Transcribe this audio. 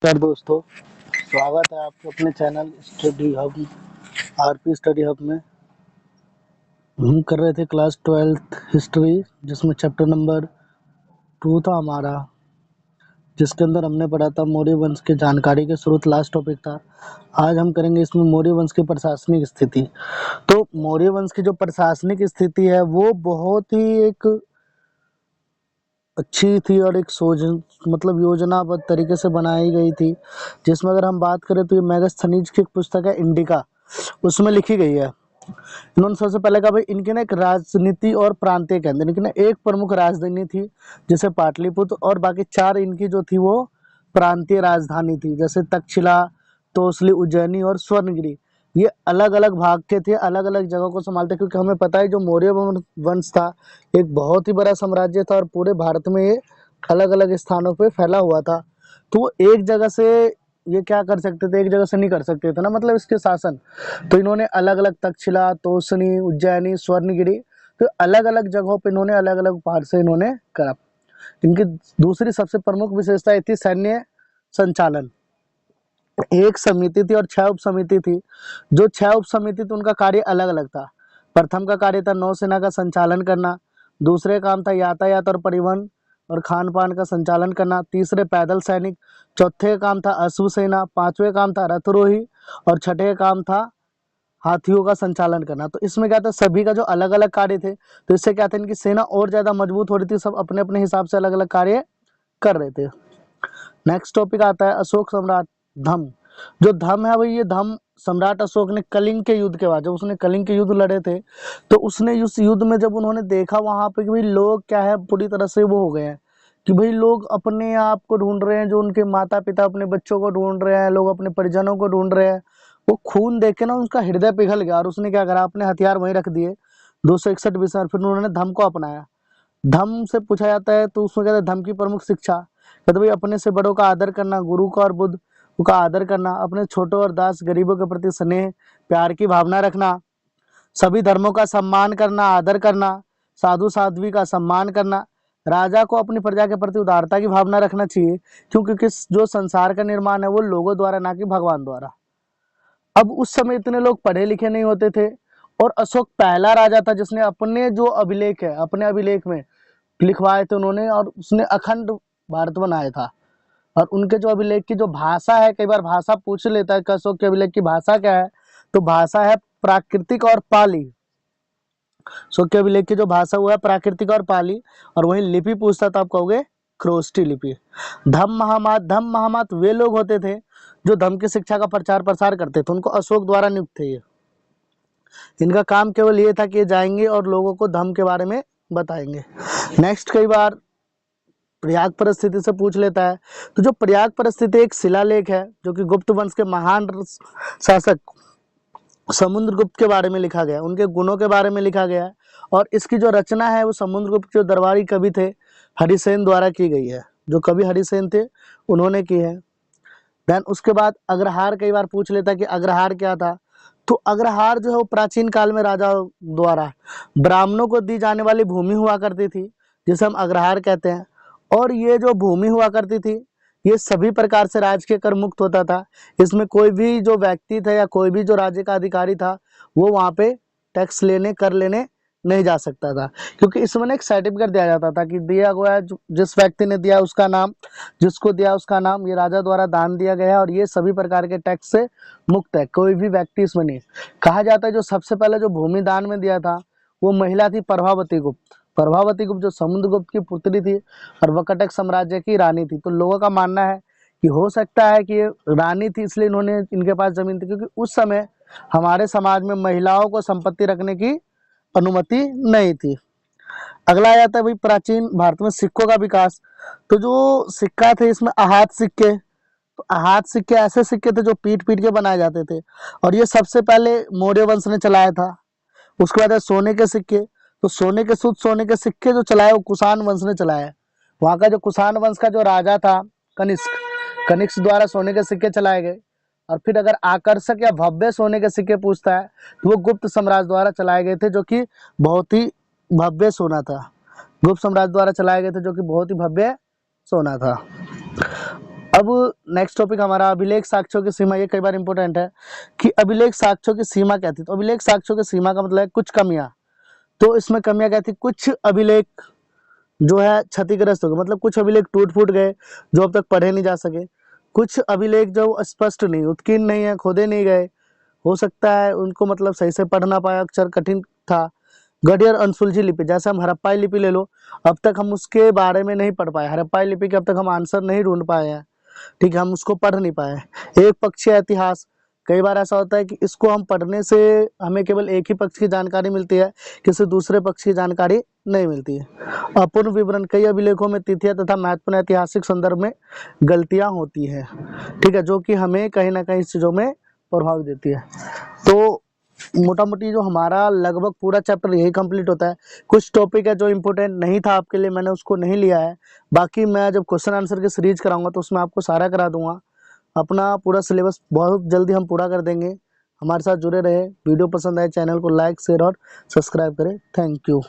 नमस्कार दोस्तों, स्वागत है आपके अपने channel study hub RP study hub में। हम कर रहे थे क्लास 12th हिस्ट्री, जिसमें चैप्टर नंबर 2 था हमारा, जिसके अंदर हमने पढ़ा था मौर्य वंश के जानकारी के स्रोत। लास्ट टॉपिक था। आज हम करेंगे इसमें मौर्य वंश की प्रशासनिक स्थिति। तो मौर्य वंश की जो प्रशासनिक स्थिति है वो बहुत ही एक अच्छी थी और एक सोच मतलब योजनाबद्ध तरीके से बनाई गई थी। जिसमें अगर हम बात करें तो ये मेगास्थनीज की एक पुस्तक है इंडिका, उसमें लिखी गई है। इन्होंने सबसे पहले कहा भाई इनकी ना एक राजनीति और प्रांतीय केंद्र, इनकी ना एक प्रमुख राजधानी थी जैसे पाटलिपुत्र, और बाकी 4 इनकी जो थी वो प्रांतीय राजधानी थी, जैसे तक्षशिला, तोसली, उज्जैनी और स्वर्णगिरी। ये अलग अलग भाग के थे, अलग अलग जगहों को संभालते, क्योंकि हमें पता है जो मौर्य वंश था एक बहुत ही बड़ा साम्राज्य था और पूरे भारत में ये अलग अलग स्थानों पे फैला हुआ था। तो वो एक जगह से ये क्या कर सकते थे, एक जगह से नहीं कर सकते थे ना, मतलब इसके शासन। तो इन्होंने अलग अलग तक्षशिला, तोसनी, उज्जैनी, स्वर्णगिरी, तो अलग अलग जगहों पे इन्होंने अलग अलग पार्ट से इन्होंने करा। इनकी दूसरी सबसे प्रमुख विशेषता ये थी सैन्य संचालन। एक समिति थी और 6 उप समिति थी। जो 6 उप समिति थी उनका कार्य अलग अलग था। प्रथम का कार्य था नौसेना का संचालन करना, दूसरे काम था यातायात और परिवहन और खान पान का संचालन करना, तीसरे पैदल सैनिक, चौथे का काम था अश्व सेना, पांचवें काम था रथरोही और छठे का काम था हाथियों का संचालन करना। तो इसमें क्या था, सभी का जो अलग अलग कार्य थे, तो इससे क्या था इनकी सेना और ज्यादा मजबूत हो रही थी। सब अपने अपने हिसाब से अलग अलग कार्य कर रहे थे। नेक्स्ट टॉपिक आता है अशोक सम्राट धम। जो धम है भाई, ये धम सम्राट अशोक ने कलिंग के युद्ध के बाद, जब उसने कलिंग के युद्ध लड़े थे, तो उसने उस युद्ध में जब उन्होंने देखा वहां पे कि भाई लोग क्या है पूरी तरह से वो हो गए हैं कि भाई लोग अपने आप को ढूंढ रहे हैं, जो उनके माता पिता अपने बच्चों को ढूंढ रहे हैं, लोग अपने परिजनों को ढूंढ रहे हैं। वो खून देख के ना उसका हृदय पिघल गया और उसने क्या करा, अपने हथियार वहीं रख दिए 261 विषय, फिर उन्होंने धम को अपनाया। धम से पूछा जाता है तो उसमें कहते हैं धम की प्रमुख शिक्षा, कहते भाई अपने से बड़ों का आदर करना, गुरु का और बुद्ध का आदर करना, अपने छोटों और दास गरीबों के प्रति स्नेह प्यार की भावना रखना, सभी धर्मों का सम्मान करना, आदर करना, साधु साध्वी का सम्मान करना, राजा को अपनी प्रजा के प्रति उदारता की भावना रखना चाहिए, क्योंकि जो संसार का निर्माण है वो लोगों द्वारा ना कि भगवान द्वारा। अब उस समय इतने लोग पढ़े लिखे नहीं होते थे और अशोक पहला राजा था जिसने अपने जो अभिलेख है अपने अभिलेख में लिखवाए थे उन्होंने, और उसने अखंड भारत बनाया था। और उनके जो अभिलेख की जो भाषा है, कई बार भाषा पूछ लेता है कि अशोक के अभिलेख की भाषा क्या है, तो भाषा है प्राकृतिक और पाली। अशोक के अभिलेख की जो भाषा हुआ है प्राकृतिक और पाली, और वही लिपि पूछता तो आप कहोगे ख्रोष्टी लिपि। धम महामात वे लोग होते थे जो धम्म की शिक्षा का प्रचार प्रसार करते थे, उनको अशोक द्वारा नियुक्त थे ये। इनका काम केवल ये था कि ये जाएंगे और लोगों को धम्म के बारे में बताएंगे। नेक्स्ट, कई बार प्रयाग परिस्थिति से पूछ लेता है। तो जो प्रयाग परिस्थिति एक शिलालेख है जो कि गुप्त वंश के महान शासक समुद्रगुप्त के बारे में लिखा गया, उनके गुणों के बारे में लिखा गया है, और इसकी जो रचना है वो समुद्रगुप्त जो दरबारी कवि थे हरिसेन द्वारा की गई है। जो कवि हरिसेन थे उन्होंने की है। देन उसके बाद अग्रहार कई बार पूछ लेता है कि अग्रहार क्या था। तो अग्रहार जो है वो प्राचीन काल में राजा द्वारा ब्राह्मणों को दी जाने वाली भूमि हुआ करती थी, जिसे हम अग्रहार कहते हैं। और ये जो भूमि हुआ करती थी ये सभी प्रकार से राजकीय कर मुक्त होता था। इसमें कोई भी जो व्यक्ति था या कोई भी जो राज्य का अधिकारी था वो वहाँ पे टैक्स लेने कर लेने नहीं जा सकता था, क्योंकि इसमें ना एक सर्टिफिकेट दिया जाता था कि दिया हुआ है जिस व्यक्ति ने दिया उसका नाम, जिसको दिया उसका नाम, ये राजा द्वारा दान दिया गया है और ये सभी प्रकार के टैक्स से मुक्त है, कोई भी व्यक्ति इसमें नहीं। कहा जाता है जो सबसे पहले जो भूमि दान में दिया था वो महिला थी प्रभावती गुप्त। प्रभावती गुप्त जो समुद्रगुप्त की पुत्री थी और वकटक साम्राज्य की रानी थी। तो लोगों का मानना है कि हो सकता है कि ये रानी थी इसलिए इन्होंने इनके पास जमीन थी, क्योंकि उस समय हमारे समाज में महिलाओं को संपत्ति रखने की अनुमति नहीं थी। अगला आ जाता है भाई प्राचीन भारत में सिक्कों का विकास। तो जो सिक्का थे इसमें आहत सिक्के, तो आहत सिक्के ऐसे सिक्के थे जो पीट पीट के बनाए जाते थे, और ये सबसे पहले मौर्य वंश ने चलाया था। उसके बाद है सोने के सिक्के। तो सोने के शुद्ध सोने के सिक्के जो चलाए वो कुषाण वंश ने चलाया। वहाँ का जो कुषाण वंश का जो राजा था कनिष्क, कनिष्क द्वारा सोने के सिक्के चलाए गए। और फिर अगर आकर्षक या भव्य सोने के सिक्के पूछता है तो वो गुप्त साम्राज्य द्वारा चलाए गए थे, जो कि बहुत ही भव्य सोना था। गुप्त साम्राज्य द्वारा चलाए गए थे जो कि बहुत ही भव्य सोना था। अब नेक्स्ट टॉपिक हमारा अभिलेख साक्ष्यों की सीमा। ये कई बार इंपॉर्टेंट है कि अभिलेख साक्ष्यों की सीमा क्या थी। तो अभिलेख साक्ष्यों की सीमा का मतलब है कुछ कमियां। तो इसमें कमियां क्या थी, कुछ अभिलेख जो है क्षतिग्रस्त हो गए, मतलब कुछ अभिलेख टूट फूट गए जो अब तक पढ़े नहीं जा सके। कुछ अभिलेख जो स्पष्ट नहीं, उत्कीर्ण नहीं है, खोदे नहीं गए, हो सकता है उनको मतलब सही से पढ़ ना पाया, अक्षर कठिन था। गढ़ी और अनसुलझी लिपि, जैसे हम हड़प्पाई लिपि ले लो, अब तक हम उसके बारे में नहीं पढ़ पाए, हड़प्पाई लिपि के अब तक हम आंसर नहीं ढूंढ पाए हैं, ठीक है, हम उसको पढ़ नहीं पाए। एक पक्षीय इतिहास, कई बार ऐसा होता है कि इसको हम पढ़ने से हमें केवल एक ही पक्ष की जानकारी मिलती है, किसी दूसरे पक्ष की जानकारी नहीं मिलती है। अपूर्ण विवरण, कई अभिलेखों में तिथियां तथा महत्वपूर्ण ऐतिहासिक संदर्भ में गलतियां होती है, ठीक है, जो कि हमें कहीं ना कहीं चीज़ों में प्रभाव देती है। तो मोटा मोटी जो हमारा लगभग पूरा चैप्टर यही कंप्लीट होता है। कुछ टॉपिक है जो इम्पोर्टेंट नहीं था आपके लिए, मैंने उसको नहीं लिया है। बाकी मैं जब क्वेश्चन आंसर की सीरीज कराऊंगा तो उसमें आपको सारा करा दूंगा। अपना पूरा सिलेबस बहुत जल्दी हम पूरा कर देंगे। हमारे साथ जुड़े रहे। वीडियो पसंद आए चैनल को लाइक शेयर और सब्सक्राइब करें। Thank you.